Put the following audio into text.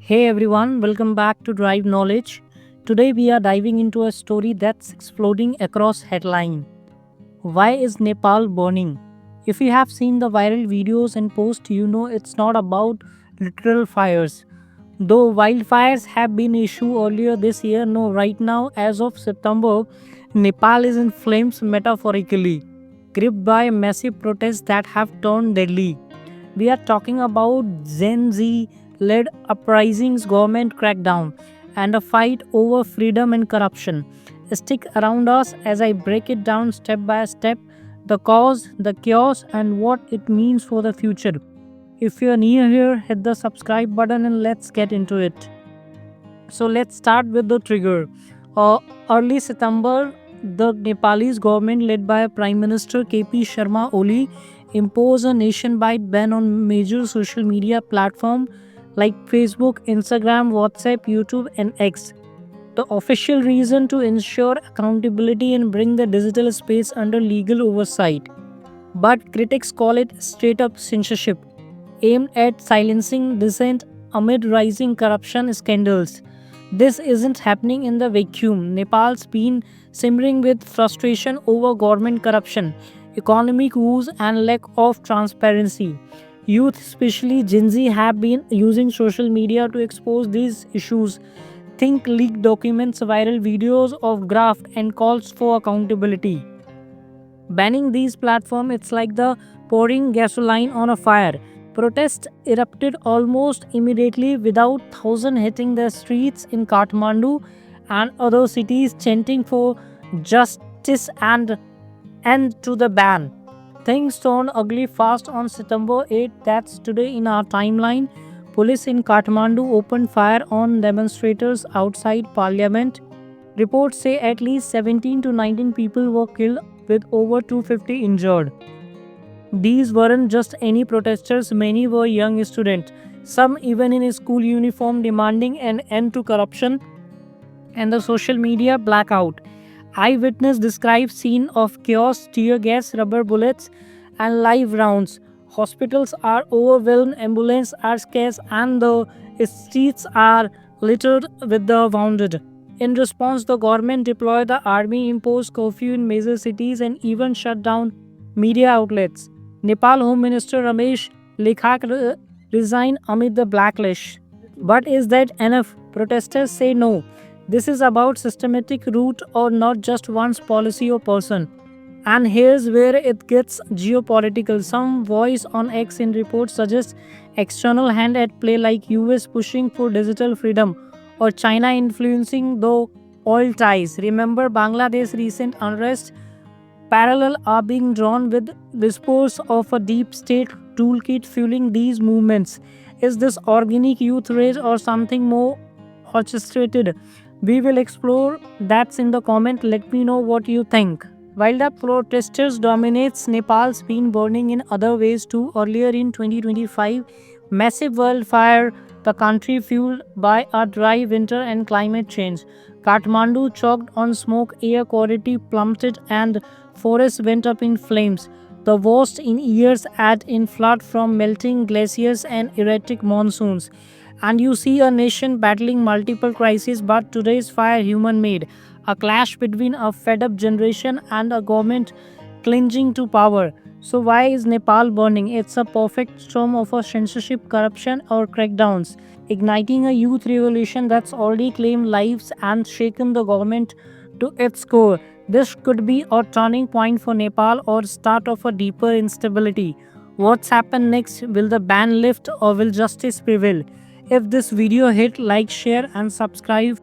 Hey everyone, welcome back to Drive Knowledge. Today we are diving into a story that's exploding across headline. Why is Nepal burning? If you have seen the viral videos and posts, you know it's not about literal fires. Though wildfires have been issue earlier this year, no, right now as of September, Nepal is in flames metaphorically, gripped by massive protests that have turned deadly. We are talking about Gen Z led uprisings, government crackdown, and a fight over freedom and corruption. Stick around us as I break it down step by step the cause, the chaos, and what it means for the future. If you're new here, hit the subscribe button and let's get into it. So let's start with the trigger. Early September, the Nepalese government, led by Prime Minister KP Sharma Oli, imposed a nationwide ban on major social media platforms like Facebook, Instagram, WhatsApp, YouTube, and X. The official reason to ensure accountability and bring the digital space under legal oversight. But critics call it straight up censorship, aimed at silencing dissent amid rising corruption scandals. This isn't happening in the vacuum. Nepal's been simmering with frustration over government corruption, economic woes, and lack of transparency. Youth, especially Gen Z, have been using social media to expose these issues. Think leaked documents, viral videos of graft, and calls for accountability. Banning these platforms, it's like the pouring gasoline on a fire. Protests erupted almost immediately without thousands hitting the streets in Kathmandu and other cities chanting for justice and end to the ban. Things turned ugly fast on September 8, that's today in our timeline. Police in Kathmandu opened fire on demonstrators outside parliament. Reports say at least 17 to 19 people were killed with over 250 injured. These weren't just any protesters, many were young students, some even in a school uniform demanding an end to corruption and the social media blackout. Eyewitness described scene of chaos, tear gas, rubber bullets, and live rounds. Hospitals are overwhelmed, ambulances are scarce, and the streets are littered with the wounded. In response, the government deployed the army, imposed curfew in major cities, and even shut down media outlets. Nepal Home Minister Ramesh Lekhak resigned amid the backlash. But is that enough? Protesters say no. This is about systematic root or not just one's policy or person. And here's where it gets geopolitical. Some voice on X in reports suggests external hand at play like US pushing for digital freedom or China influencing the oil ties. Remember Bangladesh recent unrest? Parallel are being drawn with discourse of a deep state toolkit fueling these movements. Is this organic youth rage or something more orchestrated? We will explore that's in the comment. Let me know what you think. While the protesters dominates, Nepal's been burning in other ways too. Earlier in 2025, massive wildfire the country fueled by a dry winter and climate change. Kathmandu choked on smoke, air quality plummeted, and forests went up in flames. The worst in years add in flood from melting glaciers and erratic monsoons. And you see a nation battling multiple crises, but today's fire human made. A clash between a fed up generation and a government clinging to power. So, why is Nepal burning? It's a perfect storm of a censorship, corruption, or crackdowns, igniting a youth revolution that's already claimed lives and shaken the government to its core. This could be a turning point for Nepal or start of a deeper instability. What's happened next? Will the ban lift or will justice prevail? If this video hit like, share and subscribe